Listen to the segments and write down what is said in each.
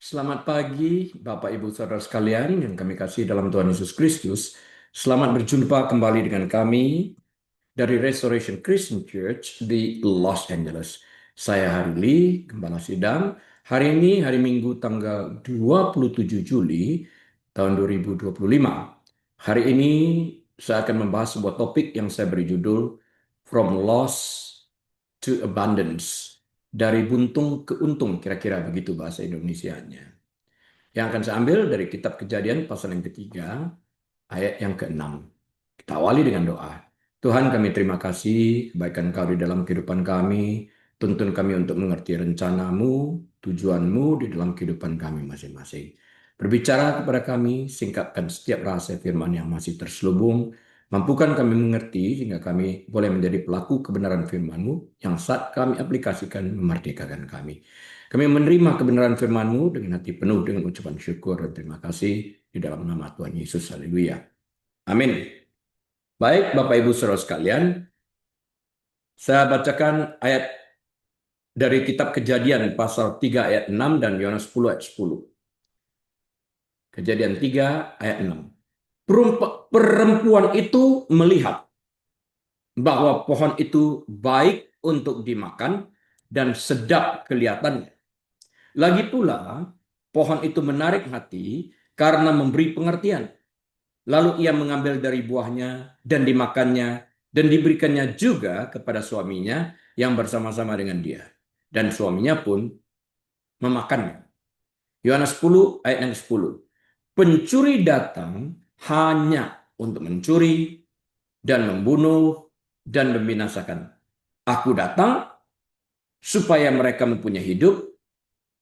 Selamat pagi, Bapak, Ibu, Saudara sekalian yang kami kasih dalam Tuhan Yesus Kristus. Selamat berjumpa kembali dengan kami dari Restoration Christian Church di Los Angeles. Saya Harli, Gembala Sidang. Hari ini hari Minggu tanggal 27 Juli tahun 2025. Hari ini saya akan membahas sebuah topik yang saya beri judul From Loss to Abundance. Dari buntung ke untung, kira-kira begitu bahasa Indonesianya. Yang akan saya ambil dari kitab Kejadian pasal yang ketiga, ayat yang keenam. Kita awali dengan doa. Tuhan, kami terima kasih kebaikan Kau di dalam kehidupan kami. Tuntun kami untuk mengerti rencanamu, tujuanmu di dalam kehidupan kami masing-masing. Berbicara kepada kami, singkapkan setiap rahasia firman yang masih terselubung. Mampukan kami mengerti sehingga kami boleh menjadi pelaku kebenaran firman-Mu yang saat kami aplikasikan memerdekakan kami. Kami menerima kebenaran firman-Mu dengan hati penuh dengan ucapan syukur dan terima kasih di dalam nama Tuhan Yesus. Haleluya. Amin. Baik, Bapak Ibu Saudara sekalian, saya bacakan ayat dari kitab Kejadian pasal 3 ayat 6 dan Yohanes 10 ayat 10. Kejadian 3 ayat 6. Perempuan itu melihat bahwa pohon itu baik untuk dimakan dan sedap kelihatannya. Lagi pula, pohon itu menarik hati karena memberi pengertian. Lalu ia mengambil dari buahnya dan dimakannya dan diberikannya juga kepada suaminya yang bersama-sama dengan dia. Dan suaminya pun memakannya. Yohanes 10 ayat yang 10. Pencuri datang hanya untuk mencuri dan membunuh dan membinasakan. Aku datang supaya mereka mempunyai hidup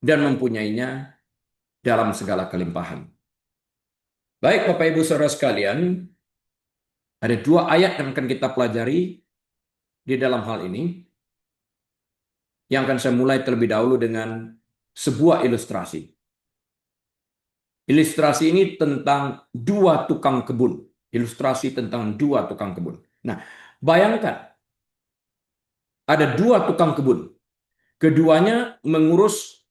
dan mempunyainya dalam segala kelimpahan. Baik Bapak Ibu Saudara sekalian, ada dua ayat yang akan kita pelajari di dalam hal ini. Yang akan saya mulai terlebih dahulu dengan sebuah ilustrasi. Ilustrasi ini tentang dua tukang kebun. Ilustrasi tentang dua tukang kebun. Nah, bayangkan ada dua tukang kebun. Keduanya mengurus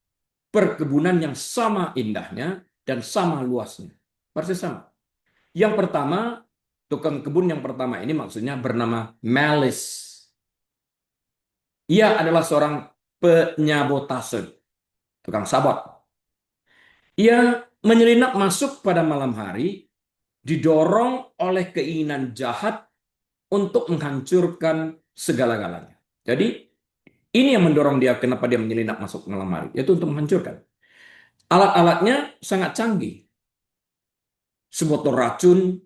perkebunan yang sama indahnya dan sama luasnya. Persis sama. Yang pertama, tukang kebun yang pertama ini maksudnya bernama Melis. Ia adalah seorang penyabotase, tukang sabot. Ia menyelinap masuk pada malam hari, didorong oleh keinginan jahat untuk menghancurkan segala-galanya. Jadi, ini yang mendorong dia, kenapa dia menyelinap masuk malam hari, yaitu untuk menghancurkan. Alat-alatnya sangat canggih. Sebotol racun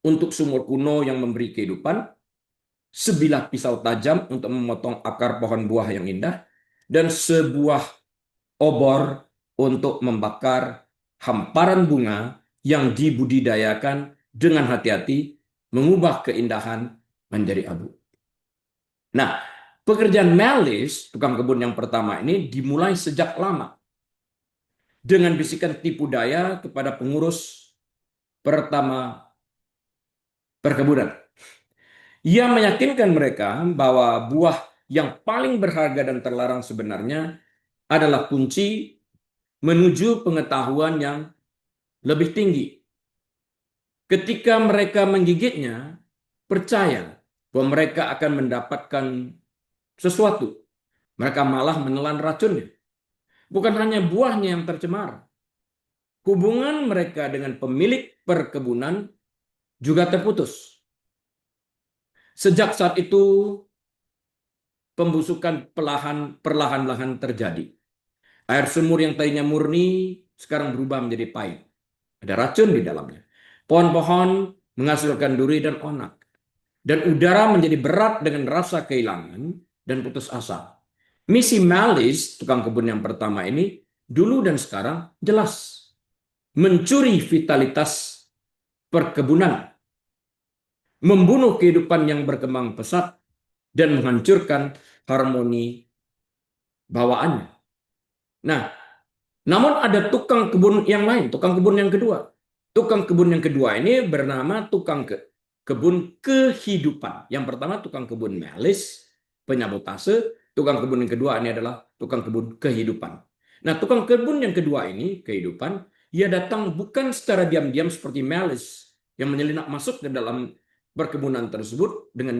untuk sumur kuno yang memberi kehidupan, sebilah pisau tajam untuk memotong akar pohon buah yang indah, dan sebuah obor untuk membakar hamparan bunga yang dibudidayakan dengan hati-hati, mengubah keindahan menjadi abu. Nah, pekerjaan Melis, tukang kebun yang pertama ini, dimulai sejak lama dengan bisikan tipu daya kepada pengurus pertama perkebunan. Ia meyakinkan mereka bahwa buah yang paling berharga dan terlarang sebenarnya adalah kunci menuju pengetahuan yang lebih tinggi. Ketika mereka menggigitnya, percaya bahwa mereka akan mendapatkan sesuatu. Mereka malah menelan racunnya. Bukan hanya buahnya yang tercemar. Hubungan mereka dengan pemilik perkebunan juga terputus. Sejak saat itu, pembusukan perlahan-lahan terjadi. Air sumur yang tadinya murni sekarang berubah menjadi pahit. Ada racun di dalamnya. Pohon-pohon menghasilkan duri dan onak. Dan udara menjadi berat dengan rasa kehilangan dan putus asa. Misi Melis, tukang kebun yang pertama ini, dulu dan sekarang jelas. Mencuri vitalitas perkebunan. Membunuh kehidupan yang berkembang pesat dan menghancurkan harmoni bawaannya. Nah, namun ada tukang kebun yang lain, tukang kebun yang kedua. Tukang kebun yang kedua ini bernama tukang kebun kehidupan. Yang pertama tukang kebun Melis, penyabotase. Tukang kebun yang kedua ini adalah tukang kebun kehidupan. Nah, tukang kebun yang kedua ini, kehidupan, ia datang bukan secara diam-diam seperti Melis yang menyelinap masuk ke dalam perkebunan tersebut dengan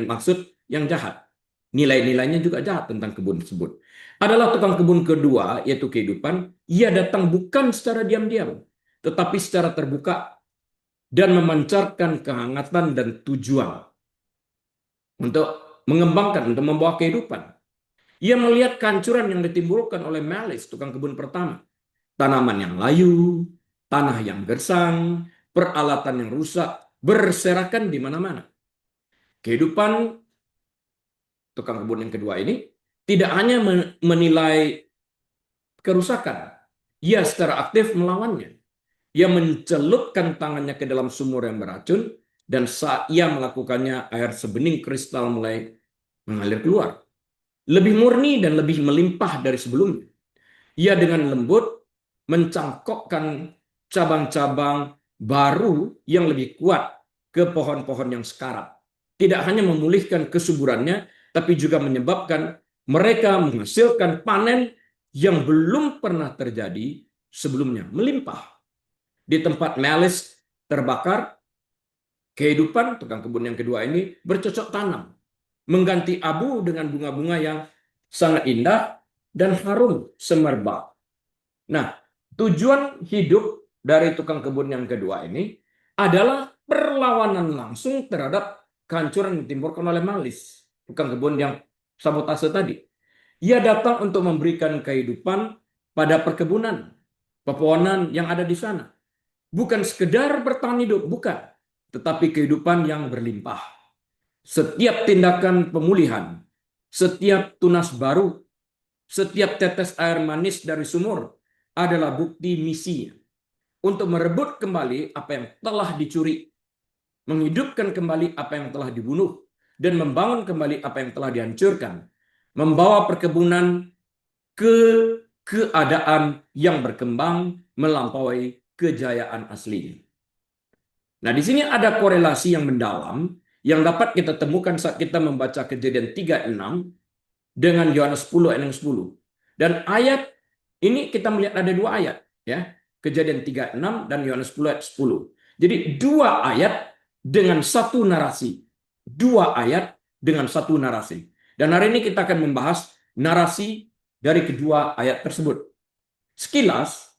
maksud yang jahat. Nilai-nilainya juga jahat tentang kebun tersebut. Adalah tukang kebun kedua, yaitu kehidupan, ia datang bukan secara diam-diam, tetapi secara terbuka dan memancarkan kehangatan dan tujuan untuk mengembangkan, untuk membawa kehidupan. Ia melihat kehancuran yang ditimbulkan oleh Melis, tukang kebun pertama. Tanaman yang layu, tanah yang gersang, peralatan yang rusak, berserakan di mana-mana. Kehidupan tukang kebun yang kedua ini tidak hanya menilai kerusakan, ia secara aktif melawannya. Ia mencelupkan tangannya ke dalam sumur yang beracun, dan saat ia melakukannya, air sebening kristal mulai mengalir keluar. Lebih murni dan lebih melimpah dari sebelumnya. Ia dengan lembut mencangkokkan cabang-cabang baru yang lebih kuat ke pohon-pohon yang sekarat. Tidak hanya memulihkan kesuburannya, tapi juga menyebabkan mereka menghasilkan panen yang belum pernah terjadi sebelumnya, melimpah. Di tempat Melis terbakar, kehidupan tukang kebun yang kedua ini bercocok tanam, mengganti abu dengan bunga-bunga yang sangat indah dan harum semerbak. Nah, tujuan hidup dari tukang kebun yang kedua ini adalah perlawanan langsung terhadap kehancuran yang ditimbulkan oleh Melis, tukang kebun yang sabotase tadi. Ia datang untuk memberikan kehidupan pada perkebunan, pepohonan yang ada di sana. Bukan sekedar bertahan hidup, bukan. Tetapi kehidupan yang berlimpah. Setiap tindakan pemulihan, setiap tunas baru, setiap tetes air manis dari sumur adalah bukti misinya untuk merebut kembali apa yang telah dicuri, menghidupkan kembali apa yang telah dibunuh, dan membangun kembali apa yang telah dihancurkan, membawa perkebunan ke keadaan yang berkembang melampaui kejayaan aslinya. Nah, di sini ada korelasi yang mendalam yang dapat kita temukan saat kita membaca Kejadian 3:6 dengan Yohanes 10 ayat 10. Dan ayat ini kita melihat ada dua ayat, ya. Kejadian 3:6 dan Yohanes 10 ayat 10. Jadi dua ayat dengan satu narasi. Dua ayat dengan satu narasi. Dan hari ini kita akan membahas narasi dari kedua ayat tersebut. Sekilas,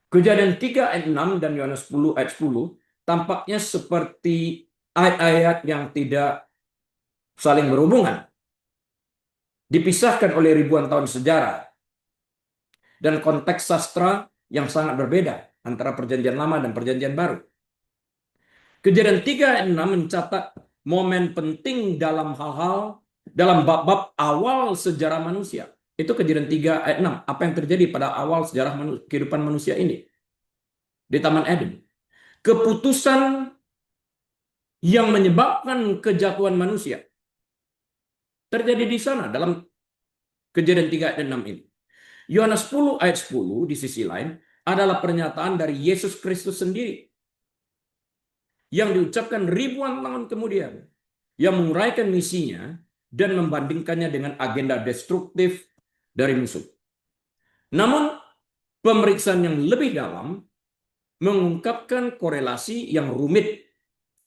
Kejadian 3 ayat 6 dan Yohanes 10 ayat 10 tampaknya seperti ayat-ayat yang tidak saling berhubungan, dipisahkan oleh ribuan tahun sejarah dan konteks sastra yang sangat berbeda antara Perjanjian Lama dan Perjanjian Baru. Kejadian 3 ayat 6 mencatat momen penting dalam bab-bab awal sejarah manusia. Itu Kejadian 3 ayat 6. Apa yang terjadi pada awal sejarah kehidupan manusia ini di Taman Eden. Keputusan yang menyebabkan kejatuhan manusia terjadi di sana dalam Kejadian 3 ayat 6 ini. Yohanes 10 ayat 10 di sisi lain adalah pernyataan dari Yesus Kristus sendiri yang diucapkan ribuan tahun kemudian, yang menguraikan misinya dan membandingkannya dengan agenda destruktif dari musuh. Namun, pemeriksaan yang lebih dalam mengungkapkan korelasi yang rumit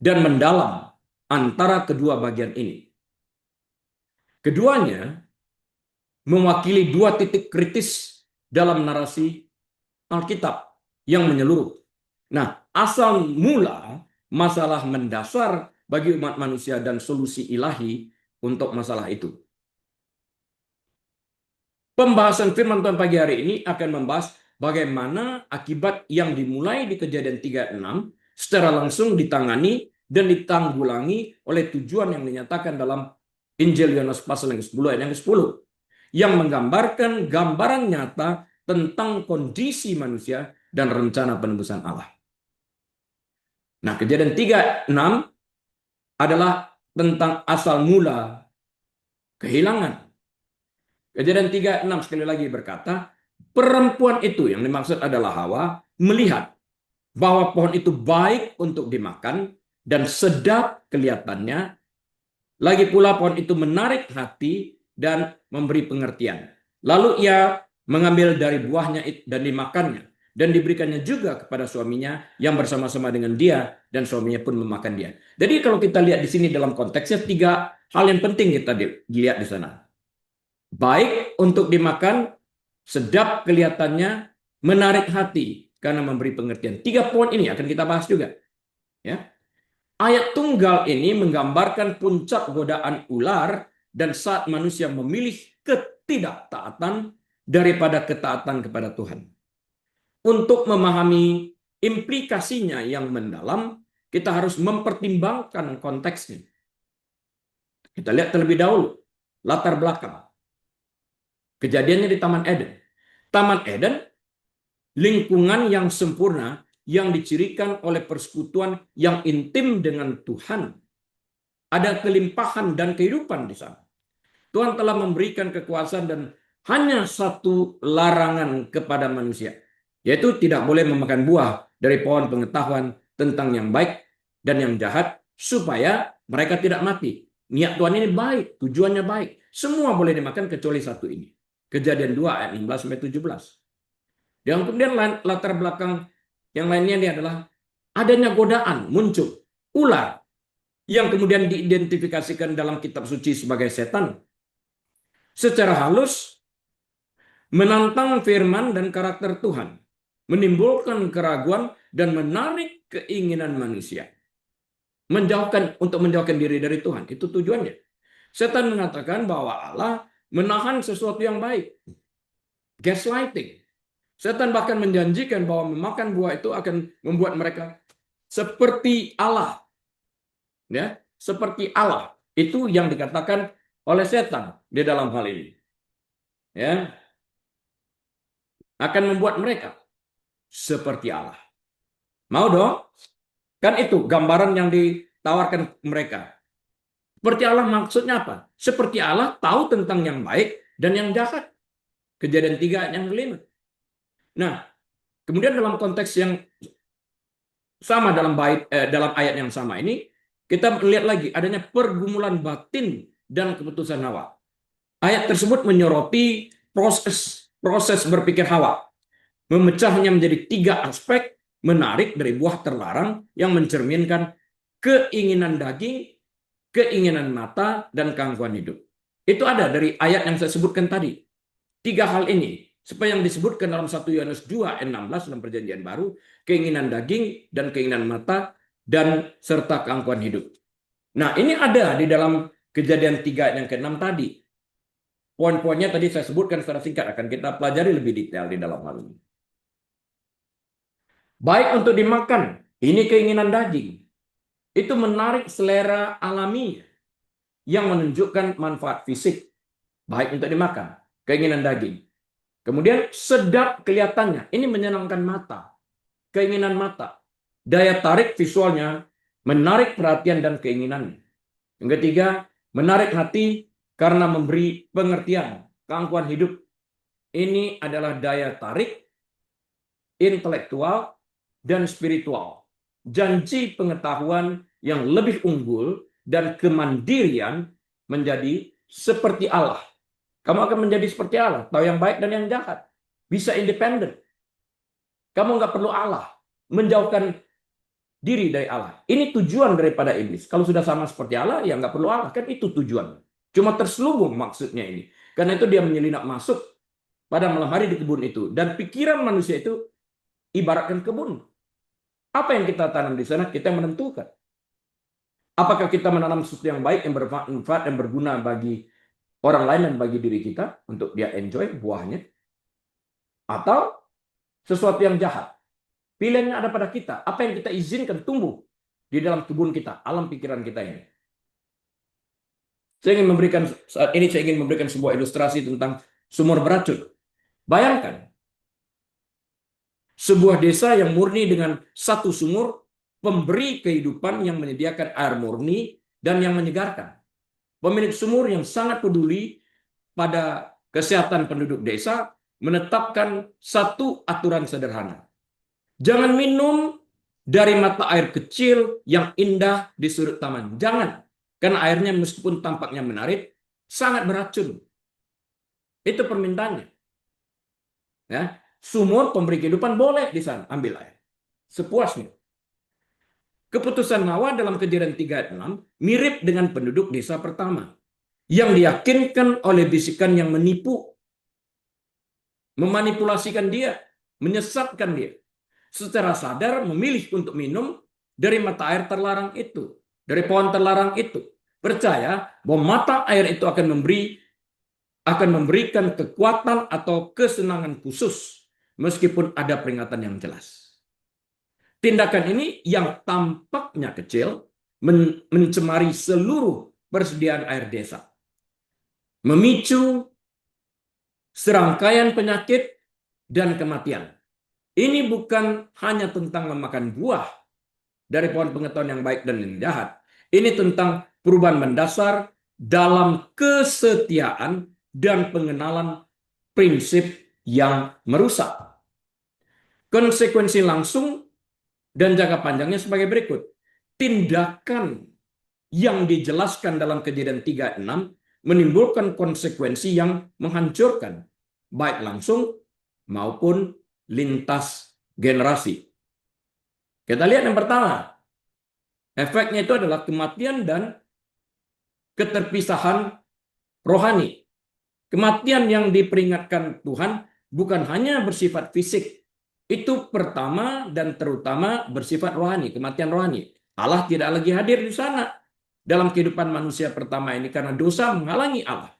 dan mendalam antara kedua bagian ini. Keduanya mewakili dua titik kritis dalam narasi Alkitab yang menyeluruh. Nah, asal mula masalah mendasar bagi umat manusia dan solusi ilahi untuk masalah itu. Pembahasan firman Tuhan pagi hari ini akan membahas bagaimana akibat yang dimulai di Kejadian 3:6 secara langsung ditangani dan ditanggulangi oleh tujuan yang dinyatakan dalam Injil Yohanes pasal yang ke-10 ayat yang ke-10 yang menggambarkan gambaran nyata tentang kondisi manusia dan rencana penebusan Allah. Nah, Kejadian 3:6 adalah tentang asal mula kehilangan. Kejadian 3:6 sekali lagi berkata, perempuan itu yang dimaksud adalah Hawa melihat bahwa pohon itu baik untuk dimakan dan sedap kelihatannya. Lagi pula pohon itu menarik hati dan memberi pengertian. Lalu ia mengambil dari buahnya dan dimakannya. Dan diberikannya juga kepada suaminya yang bersama-sama dengan dia. Dan suaminya pun memakan dia. Jadi kalau kita lihat di sini dalam konteksnya, tiga hal yang penting kita dilihat di sana. Baik untuk dimakan, sedap kelihatannya, menarik hati karena memberi pengertian. Tiga poin ini akan kita bahas juga. Ya. Ayat tunggal ini menggambarkan puncak godaan ular dan saat manusia memilih ketidaktaatan daripada ketaatan kepada Tuhan. Untuk memahami implikasinya yang mendalam, kita harus mempertimbangkan konteksnya. Kita lihat terlebih dahulu latar belakang. Kejadiannya di Taman Eden. Taman Eden, lingkungan yang sempurna yang dicirikan oleh persekutuan yang intim dengan Tuhan. Ada kelimpahan dan kehidupan di sana. Tuhan telah memberikan kekuasaan dan hanya satu larangan kepada manusia, yaitu tidak boleh memakan buah dari pohon pengetahuan tentang yang baik dan yang jahat, supaya mereka tidak mati. Niat Tuhan ini baik, tujuannya baik. Semua boleh dimakan kecuali satu ini. Kejadian 2 ayat 16-17. Dan kemudian latar belakang yang lainnya ini adalah adanya godaan muncul. Ular yang kemudian diidentifikasikan dalam kitab suci sebagai setan. Secara halus menantang firman dan karakter Tuhan. Menimbulkan keraguan dan menarik keinginan manusia. Untuk menjauhkan diri dari Tuhan. Itu tujuannya. Setan mengatakan bahwa Allah menahan sesuatu yang baik. Gaslighting. Setan bahkan menjanjikan bahwa memakan buah itu akan membuat mereka seperti Allah. Ya, seperti Allah. Itu yang dikatakan oleh setan di dalam hal ini. Ya. Akan membuat mereka seperti Allah. Mau dong? Kan itu gambaran yang ditawarkan mereka. Seperti Allah maksudnya apa? Seperti Allah tahu tentang yang baik dan yang jahat. Kejadian 3 yang kelima. Nah, kemudian dalam konteks yang sama dalam ayat yang sama ini, kita melihat lagi adanya pergumulan batin dan keputusan Hawa. Ayat tersebut menyoroti proses berpikir Hawa. Memecahnya menjadi 3 aspek menarik dari buah terlarang yang mencerminkan keinginan daging, keinginan mata, dan gangguan hidup. Itu ada dari ayat yang saya sebutkan tadi. 3 hal ini. Supaya yang disebutkan dalam 1 Yohanes 2 ayat 16 dalam perjanjian baru, keinginan daging dan keinginan mata dan serta keangkuhan hidup. Nah, ini ada di dalam Kejadian 3 ayat yang ke-6 tadi. Poin-poinnya tadi saya sebutkan secara singkat, akan kita pelajari lebih detail di dalam hal ini. Baik untuk dimakan, ini keinginan daging. Itu menarik selera alami yang menunjukkan manfaat fisik. Baik untuk dimakan, keinginan daging. Kemudian sedap kelihatannya, ini menyenangkan mata. Keinginan mata. Daya tarik visualnya, menarik perhatian dan keinginan. Yang ketiga, menarik hati karena memberi pengertian, keangkuhan hidup. Ini adalah daya tarik intelektual dan spiritual. Janji pengetahuan yang lebih unggul dan kemandirian menjadi seperti Allah. Kamu akan menjadi seperti Allah, tahu yang baik dan yang jahat. Bisa independen. Kamu nggak perlu Allah. Menjauhkan diri dari Allah. Ini tujuan daripada iblis. Kalau sudah sama seperti Allah, ya nggak perlu Allah. Kan itu tujuan. Cuma terselubung maksudnya ini. Karena itu dia menyelinap masuk pada malam hari di kebun itu. Dan pikiran manusia itu ibaratkan kebun. Apa yang kita tanam di sana, kita menentukan. Apakah kita menanam sesuatu yang baik, yang bermanfaat, yang berguna bagi orang lain dan bagi diri kita, untuk dia enjoy buahnya, atau sesuatu yang jahat. Pilihannya ada pada kita. Apa yang kita izinkan tumbuh di dalam kebun kita, alam pikiran kita ini. Saat ini saya ingin memberikan sebuah ilustrasi tentang sumur beracun. Bayangkan, sebuah desa yang murni dengan satu sumur, pemberi kehidupan yang menyediakan air murni dan yang menyegarkan. Pemilik sumur yang sangat peduli pada kesehatan penduduk desa menetapkan satu aturan sederhana. Jangan minum dari mata air kecil yang indah di sudut taman. Jangan. Karena airnya meskipun tampaknya menarik, sangat beracun. Itu permintaannya. Ya, sumur pemberi kehidupan boleh di sana, ambil air. Sepuasnya. Keputusan Hawa dalam Kejadian 3:6 mirip dengan penduduk desa pertama yang diyakinkan oleh bisikan yang menipu, memanipulasikan dia, menyesatkan dia. Secara sadar memilih untuk minum dari mata air terlarang itu, dari pohon terlarang itu. Percaya bahwa mata air itu akan memberikan kekuatan atau kesenangan khusus meskipun ada peringatan yang jelas. Tindakan ini yang tampaknya kecil mencemari seluruh persediaan air desa. Memicu serangkaian penyakit dan kematian. Ini bukan hanya tentang memakan buah dari pohon pengetahuan yang baik dan yang jahat. Ini tentang perubahan mendasar dalam kesetiaan dan pengenalan prinsip yang merusak. Konsekuensi langsung dan jangka panjangnya sebagai berikut. Tindakan yang dijelaskan dalam Kejadian 3:6 menimbulkan konsekuensi yang menghancurkan, baik langsung maupun lintas generasi. Kita lihat yang pertama. Efeknya itu adalah kematian dan keterpisahan rohani. Kematian yang diperingatkan Tuhan bukan hanya bersifat fisik. Itu pertama dan terutama bersifat rohani, kematian rohani. Allah tidak lagi hadir di sana dalam kehidupan manusia pertama ini karena dosa menghalangi Allah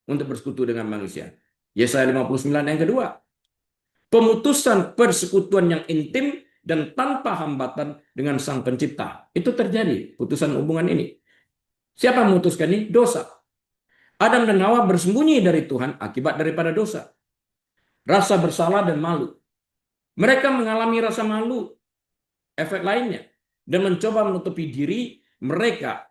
untuk bersekutu dengan manusia. Yesaya 59 yang kedua. Pemutusan persekutuan yang intim dan tanpa hambatan dengan Sang Pencipta. Itu terjadi, putusan hubungan ini. Siapa yang memutuskan ini? Dosa. Adam dan Hawa bersembunyi dari Tuhan akibat daripada dosa. Rasa bersalah dan malu. Mereka mengalami rasa malu, efek lainnya, dan mencoba menutupi diri mereka.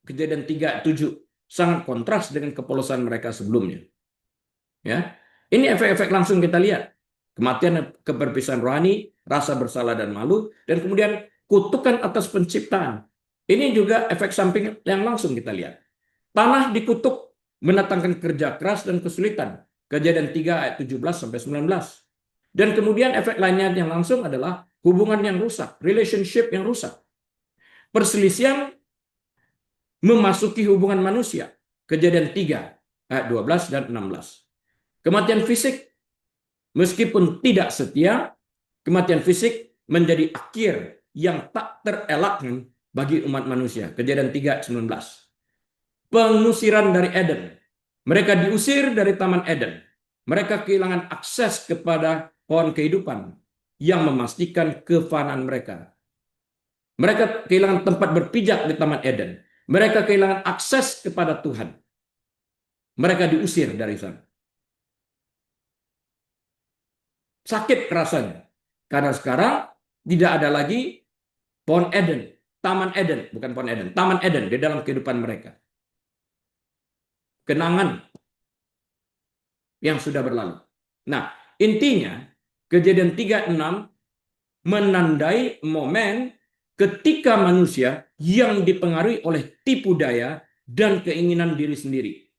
Kejadian 3:7 sangat kontras dengan kepolosan mereka sebelumnya. Ya, ini efek-efek langsung kita lihat. Kematian, keperpisahan rohani, rasa bersalah dan malu, dan kemudian kutukan atas penciptaan. Ini juga efek samping yang langsung kita lihat. Tanah dikutuk, mendatangkan kerja keras dan kesulitan. Kejadian 3 ayat 17-19. Dan kemudian efek lainnya yang langsung adalah hubungan yang rusak, relationship yang rusak. Perselisihan memasuki hubungan manusia. Kejadian 3 ayat 12 dan 16. Kematian fisik, meskipun tidak setia, kematian fisik menjadi akhir yang tak terelakkan bagi umat manusia. Kejadian 3:19. Pengusiran dari Eden. Mereka diusir dari Taman Eden. Mereka kehilangan akses kepada pohon kehidupan yang memastikan kefanaan mereka. Mereka kehilangan tempat berpijak di Taman Eden. Mereka kehilangan akses kepada Tuhan. Mereka diusir dari sana. Sakit rasanya. Karena sekarang tidak ada lagi pohon Eden, Taman Eden, bukan pohon Eden, Taman Eden di dalam kehidupan mereka. Kenangan yang sudah berlalu. Nah, intinya Kejadian 3:6 menandai momen ketika manusia yang dipengaruhi oleh tipu daya dan keinginan diri sendiri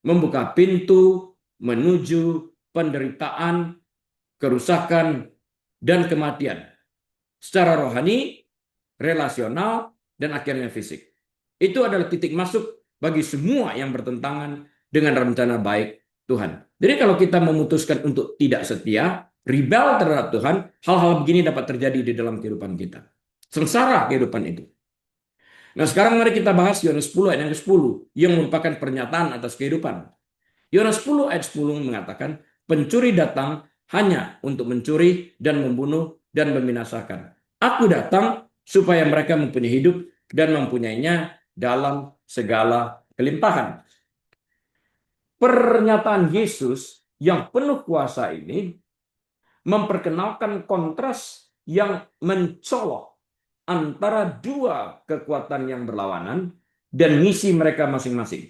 membuka pintu menuju penderitaan, kerusakan, dan kematian secara rohani, relasional, dan akhirnya fisik. Itu adalah titik masuk bagi semua yang bertentangan dengan rencana baik Tuhan. Jadi kalau kita memutuskan untuk tidak setia, rebel terhadap Tuhan, hal-hal begini dapat terjadi di dalam kehidupan kita. Sengsara kehidupan itu. Nah, sekarang mari kita bahas Yohanes 10 ayat yang ke-10 yang merupakan pernyataan atas kehidupan. Yohanes 10 ayat 10 mengatakan, pencuri datang hanya untuk mencuri dan membunuh dan membinasakan. Aku datang supaya mereka mempunyai hidup dan mempunyainya dalam segala kelimpahan. Pernyataan Yesus yang penuh kuasa ini memperkenalkan kontras yang mencolok antara dua kekuatan yang berlawanan dan misi mereka masing-masing.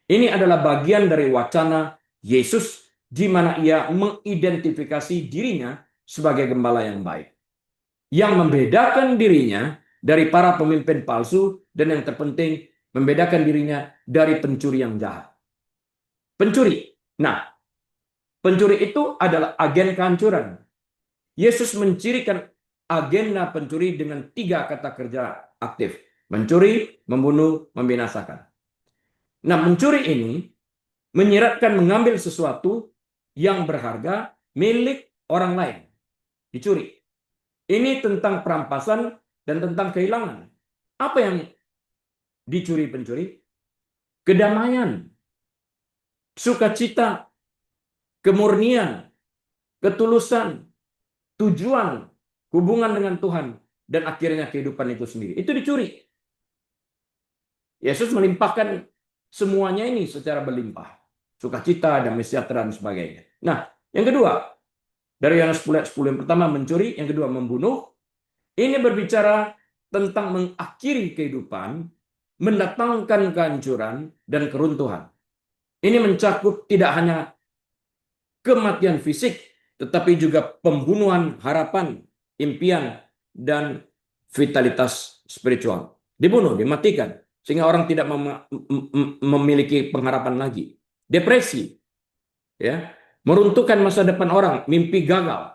Ini adalah bagian dari wacana Yesus di mana ia mengidentifikasi dirinya sebagai gembala yang baik. Yang membedakan dirinya dari para pemimpin palsu dan yang terpenting membedakan dirinya dari pencuri yang jahat. Pencuri Nah, pencuri itu adalah agen kehancuran. Yesus mencirikan agenda pencuri dengan 3 kata kerja aktif. Mencuri, membunuh, membinasakan. Nah, mencuri ini menyiratkan mengambil sesuatu yang berharga milik orang lain. Dicuri. Ini tentang perampasan dan tentang kehilangan. Apa yang dicuri pencuri? Kedamaian, sukacita, kemurnian, ketulusan, tujuan, hubungan dengan Tuhan, dan akhirnya kehidupan itu sendiri. Itu dicuri. Yesus melimpahkan semuanya ini secara berlimpah. Sukacita, damai sejahtera, dan sebagainya. Nah, yang kedua, dari Yohanes 10 ayat 10 yang pertama mencuri, yang kedua membunuh. Ini berbicara tentang mengakhiri kehidupan, mendatangkan kehancuran dan keruntuhan. Ini mencakup tidak hanya kematian fisik, tetapi juga pembunuhan harapan, impian, dan vitalitas spiritual. Dibunuh, dimatikan, sehingga orang tidak memiliki pengharapan lagi. Depresi, ya, meruntuhkan masa depan orang, mimpi gagal.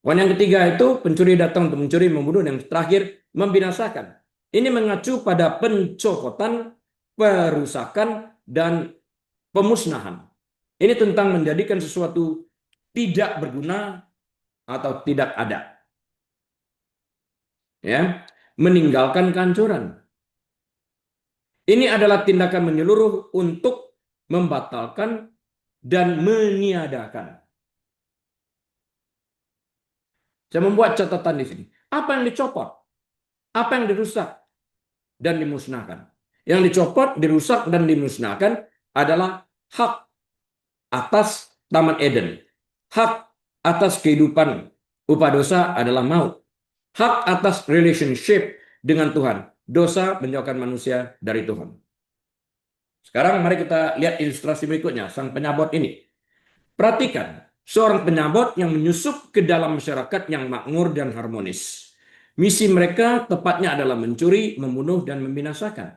Poin yang ketiga itu pencuri datang untuk mencuri, membunuh, dan yang terakhir membinasakan. Ini mengacu pada pencopotan, perusakan, dan pemusnahan. Ini tentang menjadikan sesuatu tidak berguna atau tidak ada. Ya, meninggalkan kehancuran. Ini adalah tindakan menyeluruh untuk membatalkan dan meniadakan. Saya membuat catatan di sini. Apa yang dicopot? Apa yang dirusak dan dimusnahkan? Yang dicopot, dirusak, dan dimusnahkan adalah hak atas Taman Eden. Hak atas kehidupan. Upah dosa adalah maut. Hak atas relationship dengan Tuhan. Dosa menjauhkan manusia dari Tuhan. Sekarang mari kita lihat ilustrasi berikutnya. Sang penyabot ini. Perhatikan. Seorang penyabot yang menyusup ke dalam masyarakat yang makmur dan harmonis. Misi mereka tepatnya adalah mencuri, membunuh, dan membinasakan.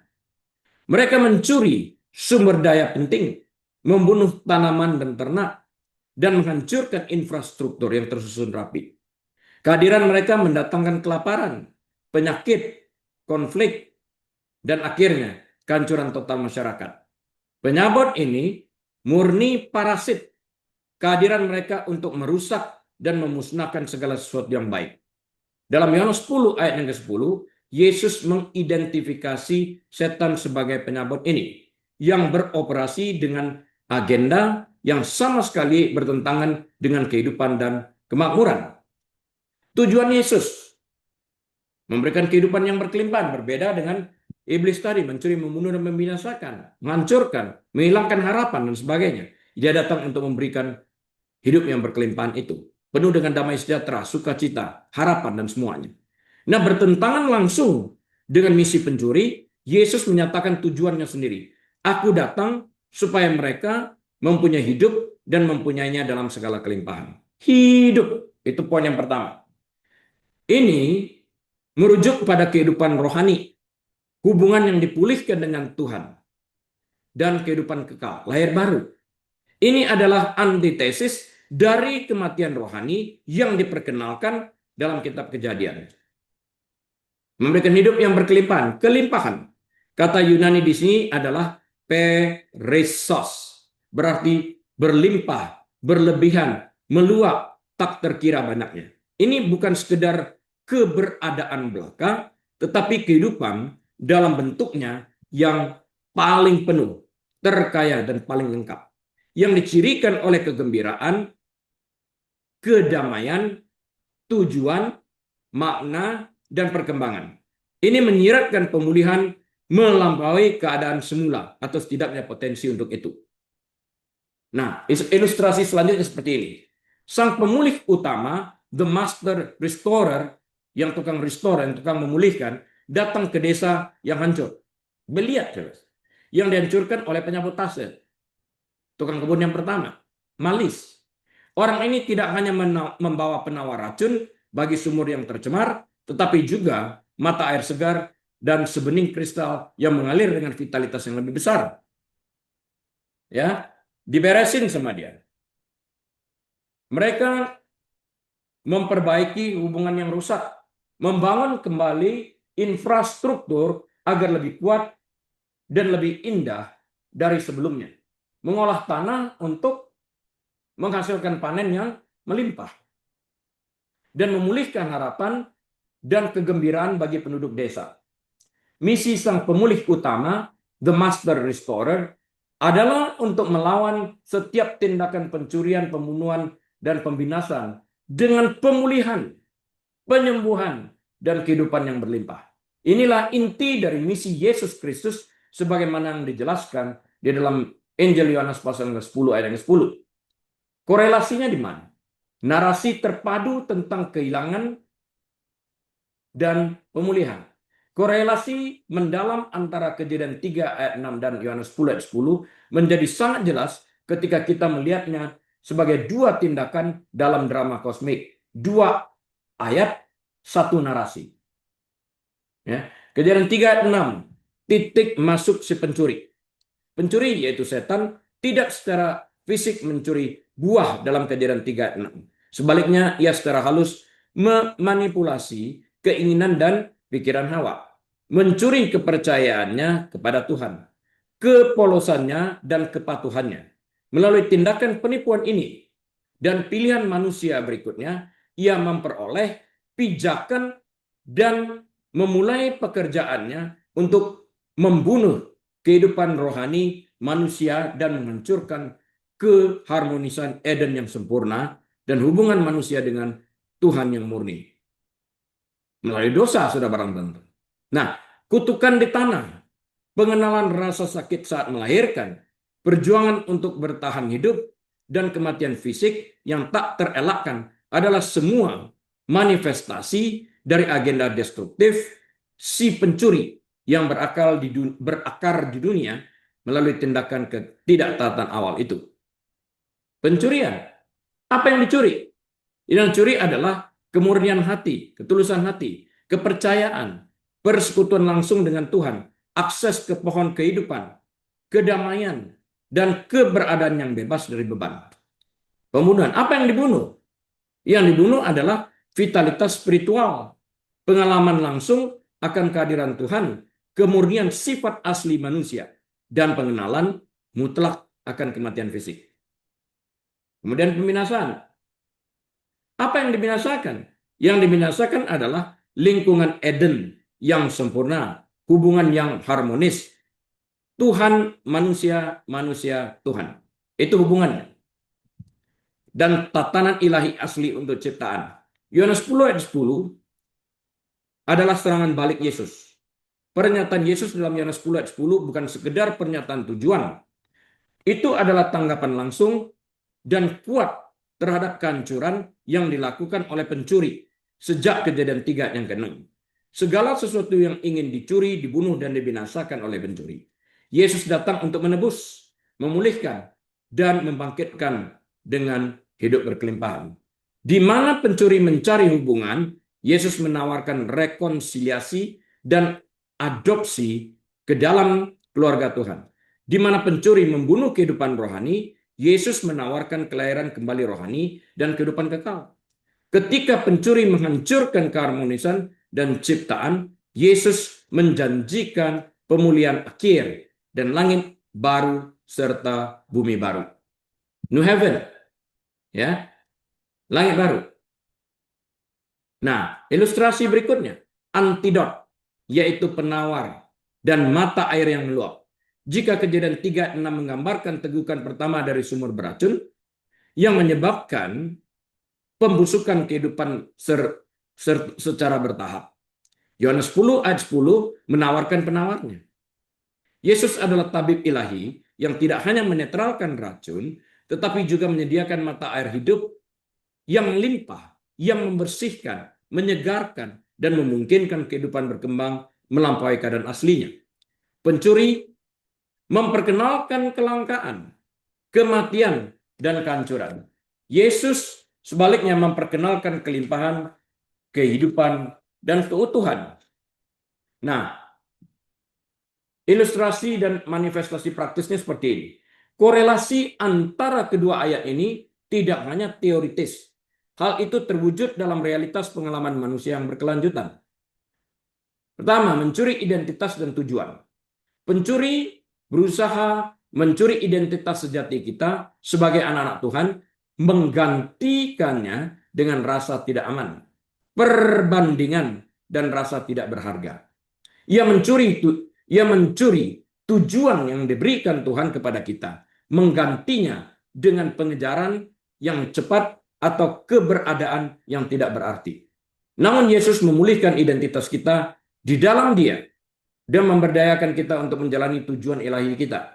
Mereka mencuri sumber daya penting, membunuh tanaman dan ternak, dan menghancurkan infrastruktur yang tersusun rapi. Kehadiran mereka mendatangkan kelaparan, penyakit, konflik, dan akhirnya kehancuran total masyarakat. Penyabot ini murni parasit. Kehadiran mereka untuk merusak dan memusnahkan segala sesuatu yang baik. Dalam Yohanes 10 ayat yang ke-10, Yesus mengidentifikasi setan sebagai penyabot ini yang beroperasi dengan agenda yang sama sekali bertentangan dengan kehidupan dan kemakmuran. Tujuan Yesus memberikan kehidupan yang berkelimpahan, berbeda dengan iblis tadi, mencuri, membunuh, dan membinasakan, menghancurkan, menghilangkan harapan, dan sebagainya. Dia datang untuk memberikan hidup yang berkelimpahan itu, penuh dengan damai sejahtera, sukacita, harapan, dan semuanya. Nah, bertentangan langsung dengan misi pencuri, Yesus menyatakan tujuannya sendiri. Aku datang supaya mereka mempunyai hidup dan mempunyainya dalam segala kelimpahan. Hidup, itu poin yang pertama. Ini merujuk pada kehidupan rohani, hubungan yang dipulihkan dengan Tuhan, dan kehidupan kekal, lahir baru. Ini adalah antitesis dari kematian rohani yang diperkenalkan dalam kitab Kejadian. Memberikan hidup yang berkelimpahan, kelimpahan. Kata Yunani di sini adalah peresos, berarti berlimpah, berlebihan, meluap, tak terkira banyaknya. Ini bukan sekedar keberadaan belaka, tetapi kehidupan dalam bentuknya yang paling penuh, terkaya, dan paling lengkap. Yang dicirikan oleh kegembiraan, kedamaian, tujuan, makna, dan perkembangan. Ini menyiratkan pemulihan melampaui keadaan semula atau setidaknya potensi untuk itu. Nah, ilustrasi selanjutnya seperti ini. Sang pemulih utama, the master restorer, yang tukang restore, yang tukang memulihkan, datang ke desa yang hancur. Beliat, yang dihancurkan oleh penyabot tase. Tukang kebun yang pertama, malis. Orang ini tidak hanya membawa penawar racun bagi sumur yang tercemar, tetapi juga mata air segar dan sebening kristal yang mengalir dengan vitalitas yang lebih besar. Ya, diberesin sama dia. Mereka memperbaiki hubungan yang rusak, membangun kembali infrastruktur agar lebih kuat dan lebih indah dari sebelumnya. Mengolah tanah untuk menghasilkan panen yang melimpah. Dan memulihkan harapan dan kegembiraan bagi penduduk desa. Misi sang pemulih utama, The Master Restorer, adalah untuk melawan setiap tindakan pencurian, pembunuhan, dan pembinasan dengan pemulihan, penyembuhan, dan kehidupan yang berlimpah. Inilah inti dari misi Yesus Kristus sebagaimana yang dijelaskan di dalam Injil Yohanes pasal 10 ayat 10. Korelasinya di mana? Narasi terpadu tentang kehilangan dan pemulihan. Korelasi mendalam antara Kejadian 3 ayat 6 dan Yohanes 10 ayat 10 menjadi sangat jelas ketika kita melihatnya sebagai dua tindakan dalam drama kosmik. Dua ayat, satu narasi. Ya. Kejadian 3 ayat 6, titik masuk si pencuri. Pencuri yaitu setan tidak secara fisik mencuri buah dalam Kejadian 3 ayat 6. Sebaliknya ia secara halus memanipulasi keinginan dan pikiran Hawa, mencuri kepercayaannya kepada Tuhan, kepolosannya dan kepatuhannya. Melalui tindakan penipuan ini dan pilihan manusia berikutnya, ia memperoleh pijakan dan memulai pekerjaannya untuk membunuh kehidupan rohani manusia dan menghancurkan keharmonisan Eden yang sempurna dan hubungan manusia dengan Tuhan yang murni. Melalui dosa, sudah barang tentu. Nah, kutukan di tanah, pengenalan rasa sakit saat melahirkan, perjuangan untuk bertahan hidup, dan kematian fisik yang tak terelakkan adalah semua manifestasi dari agenda destruktif si pencuri yang berakar di dunia melalui tindakan ketidaktaatan awal itu. Pencurian. Apa yang dicuri? Yang dicuri adalah kemurnian hati, ketulusan hati, kepercayaan, persekutuan langsung dengan Tuhan, akses ke pohon kehidupan, kedamaian, dan keberadaan yang bebas dari beban. Pembunuhan. Apa yang dibunuh? Yang dibunuh adalah vitalitas spiritual, pengalaman langsung akan kehadiran Tuhan, kemurnian sifat asli manusia, dan pengenalan mutlak akan kematian fisik. Kemudian pembinasaan. Apa yang dibinasakan? Yang dibinasakan adalah lingkungan Eden yang sempurna, hubungan yang harmonis, Tuhan, manusia, manusia, Tuhan. Itu hubungannya. Dan tatanan ilahi asli untuk ciptaan. Yohanes 10 ayat 10 adalah serangan balik Yesus. Pernyataan Yesus dalam Yohanes 10 ayat 10 bukan sekedar pernyataan tujuan. Itu adalah tanggapan langsung dan kuat terhadap kehancuran yang dilakukan oleh pencuri sejak Kejadian 3 yang ke-6. Segala sesuatu yang ingin dicuri, dibunuh, dan dibinasakan oleh pencuri. Yesus datang untuk menebus, memulihkan, dan membangkitkan dengan hidup berkelimpahan. Di mana pencuri mencari hubungan, Yesus menawarkan rekonsiliasi dan adopsi ke dalam keluarga Tuhan. Di mana pencuri membunuh kehidupan rohani, Yesus menawarkan kelahiran kembali rohani dan kehidupan kekal. Ketika pencuri menghancurkan keharmonisan dan ciptaan, Yesus menjanjikan pemulihan akhir dan langit baru serta bumi baru. New heaven, ya, langit baru. Nah, ilustrasi berikutnya, antidot, yaitu penawar dan mata air yang meluap. Jika Kejadian 3:6 menggambarkan tegukan pertama dari sumur beracun yang menyebabkan pembusukan kehidupan secara bertahap. Yohanes 10 ayat 10 menawarkan penawarnya. Yesus adalah tabib ilahi yang tidak hanya menetralkan racun, tetapi juga menyediakan mata air hidup yang melimpah, yang membersihkan, menyegarkan, dan memungkinkan kehidupan berkembang melampaui keadaan aslinya. Pencuri memperkenalkan kelangkaan, kematian, dan kehancuran. Yesus sebaliknya memperkenalkan kelimpahan, kehidupan, dan keutuhan. Nah, ilustrasi dan manifestasi praktisnya seperti ini. korelasi antara kedua ayat ini tidak hanya teoritis. Hal itu terwujud dalam realitas pengalaman manusia yang berkelanjutan. Pertama, mencuri identitas dan tujuan. Pencuri berusaha mencuri identitas sejati kita sebagai anak-anak Tuhan, menggantikannya dengan rasa tidak aman, perbandingan, dan rasa tidak berharga. Ia mencuri tujuan yang diberikan Tuhan kepada kita, menggantinya dengan pengejaran yang cepat atau keberadaan yang tidak berarti. Namun Yesus memulihkan identitas kita di dalam Dia dan memberdayakan kita untuk menjalani tujuan ilahi kita,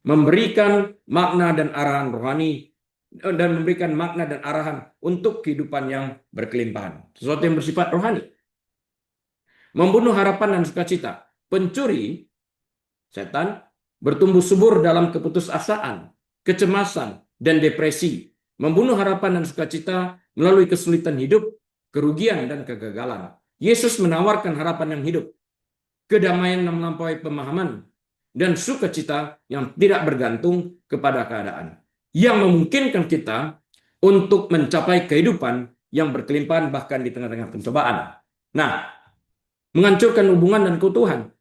memberikan makna dan arahan rohani, dan memberikan makna dan arahan untuk kehidupan yang berkelimpahan, sesuatu yang bersifat rohani. Membunuh harapan dan sukacita. Pencuri, setan, bertumbuh subur dalam keputusasaan, kecemasan, dan depresi. Membunuh harapan dan sukacita melalui kesulitan hidup, kerugian, dan kegagalan. Yesus menawarkan harapan yang hidup, kedamaian yang melampaui pemahaman, dan sukacita yang tidak bergantung kepada keadaan, yang memungkinkan kita untuk mencapai kehidupan yang berkelimpahan bahkan di tengah-tengah pencobaan. Nah, menghancurkan hubungan dan keutuhan.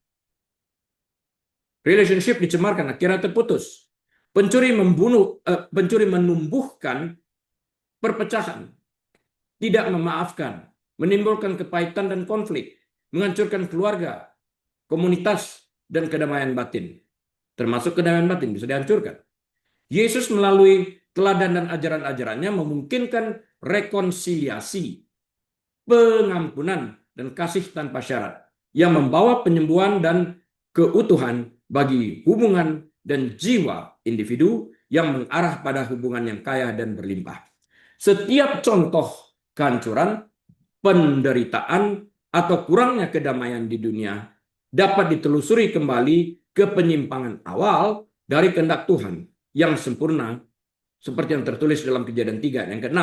Relationship dicemarkan, akhirnya terputus. Pencuri menumbuhkan perpecahan, tidak memaafkan, menimbulkan kepahitan dan konflik, menghancurkan keluarga, komunitas, dan kedamaian batin. Termasuk kedamaian batin bisa dihancurkan. Yesus melalui teladan dan ajaran-ajarannya memungkinkan rekonsiliasi, pengampunan, dan kasih tanpa syarat yang membawa penyembuhan dan keutuhan bagi hubungan dan jiwa individu yang mengarah pada hubungan yang kaya dan berlimpah. Setiap contoh kehancuran, penderitaan, atau kurangnya kedamaian di dunia dapat ditelusuri kembali ke penyimpangan awal dari kehendak Tuhan yang sempurna, seperti yang tertulis dalam Kejadian 3 yang ke-6,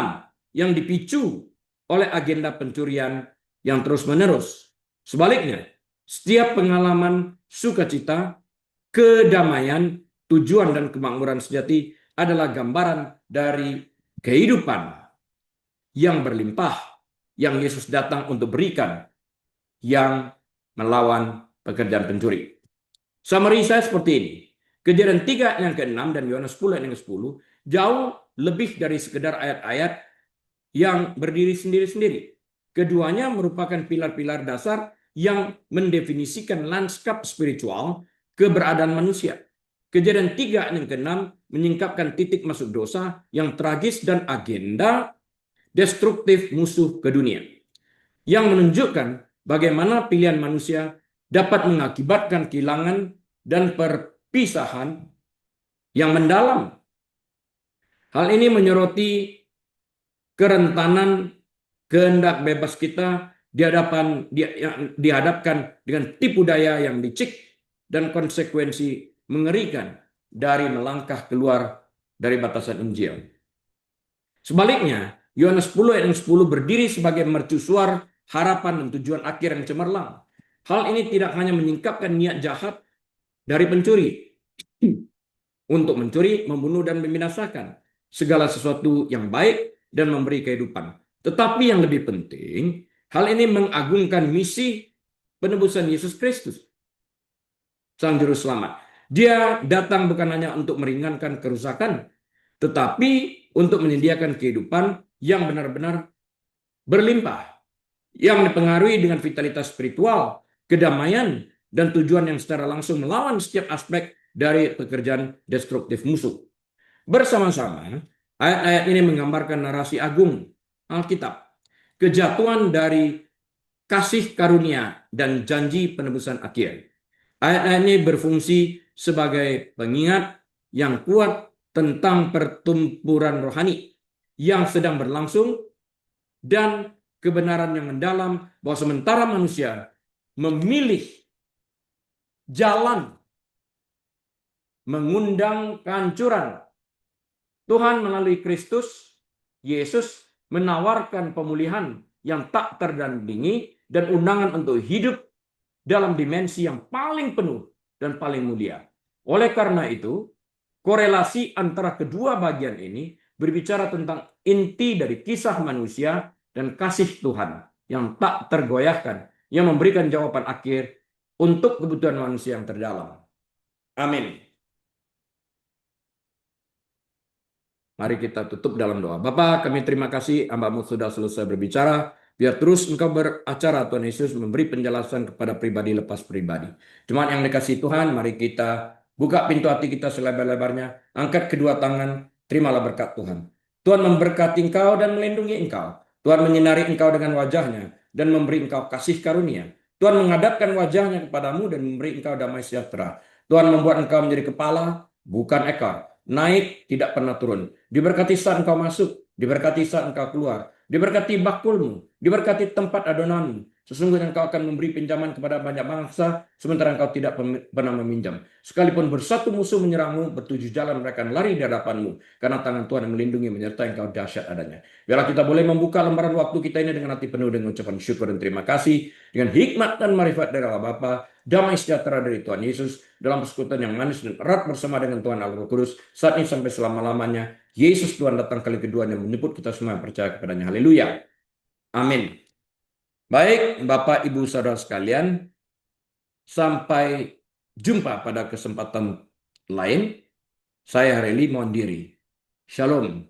yang dipicu oleh agenda pencurian yang terus-menerus. Sebaliknya, setiap pengalaman sukacita, kedamaian, tujuan, dan kemakmuran sejati adalah gambaran dari kehidupan yang berlimpah yang Yesus datang untuk berikan, yang melawan pekerjaan pencuri. Summary saya seperti ini. Kejadian 3 yang ke-6 dan Yohanes 10 yang ke-10 jauh lebih dari sekedar ayat-ayat yang berdiri sendiri-sendiri. Keduanya merupakan pilar-pilar dasar yang mendefinisikan lanskap spiritual keberadaan manusia. Kejadian 3 yang ke-6 menyingkapkan titik masuk dosa yang tragis dan agenda destruktif musuh ke dunia, yang menunjukkan bagaimana pilihan manusia dapat mengakibatkan kehilangan dan perpisahan yang mendalam. Hal ini menyoroti kerentanan kehendak bebas kita dihadapkan dengan tipu daya yang licik dan konsekuensi mengerikan dari melangkah keluar dari batasan Injil. Sebaliknya, Yohanes 10 ayat 10 berdiri sebagai mercusuar harapan dan tujuan akhir yang cemerlang. Hal ini tidak hanya menyingkapkan niat jahat dari pencuri untuk mencuri, membunuh, dan membinasakan segala sesuatu yang baik dan memberi kehidupan. Tetapi yang lebih penting, hal ini mengagungkan misi penebusan Yesus Kristus, Sang Juru Selamat. Dia datang bukan hanya untuk meringankan kerusakan, tetapi untuk menyediakan kehidupan yang benar-benar berlimpah, yang dipengaruhi dengan vitalitas spiritual, kedamaian, dan tujuan yang secara langsung melawan setiap aspek dari pekerjaan destruktif musuh. Bersama-sama, ayat-ayat ini menggambarkan narasi agung Alkitab, kejatuhan dari kasih karunia dan janji penebusan akhir. Ayat-ayat ini berfungsi sebagai pengingat yang kuat tentang pertempuran rohani yang sedang berlangsung dan kebenaran yang mendalam bahwa sementara manusia memilih jalan mengundang kehancuran, Tuhan melalui Kristus Yesus menawarkan pemulihan yang tak terdandingi dan undangan untuk hidup dalam dimensi yang paling penuh dan paling mulia. Oleh karena itu, Korelasi antara kedua bagian ini berbicara tentang inti dari kisah manusia dan kasih Tuhan yang tak tergoyahkan, yang memberikan jawaban akhir untuk kebutuhan manusia yang terdalam. Amin. Mari kita tutup dalam doa. Bapa, kami terima kasih hamba-Mu sudah selesai berbicara. Biar terus Engkau beracara, Tuhan Yesus, memberi penjelasan kepada pribadi lepas pribadi. Jemaat yang dikasihi Tuhan, mari kita buka pintu hati kita selebar-lebarnya. Angkat kedua tangan, terimalah berkat Tuhan. Tuhan memberkati engkau dan melindungi engkau. Tuhan menyinari engkau dengan wajahnya dan memberi engkau kasih karunia. Tuhan menghadapkan wajahnya kepadamu dan memberi engkau damai sejahtera. Tuhan membuat engkau menjadi kepala, bukan ekor. Naik, tidak pernah turun. Diberkati saat engkau masuk, diberkati saat engkau keluar, diberkati bakulmu, diberkati tempat adonanmu. Sesungguhnya engkau akan memberi pinjaman kepada banyak bangsa, sementara engkau tidak pernah meminjam. Sekalipun bersatu musuh menyerangmu, bertujuh jalan mereka akan lari di hadapanmu, karena tangan Tuhan yang melindungi menyertai engkau dahsyat adanya. Biarlah kita boleh membuka lembaran waktu kita ini dengan hati penuh dengan ucapan syukur dan terima kasih, dengan hikmat dan marifat dari Allah Bapa, damai sejahtera dari Tuhan Yesus, dalam persekutuan yang manis dan erat bersama dengan Tuhan Allah Kudus, saat ini sampai selama-lamanya. Yesus Tuhan datang kali kedua yang menyebut kita semua yang percaya kepadanya. Haleluya. Amin. Baik, Bapak, Ibu, Saudara sekalian, sampai jumpa pada kesempatan lain. Saya Reli mohon diri. Shalom.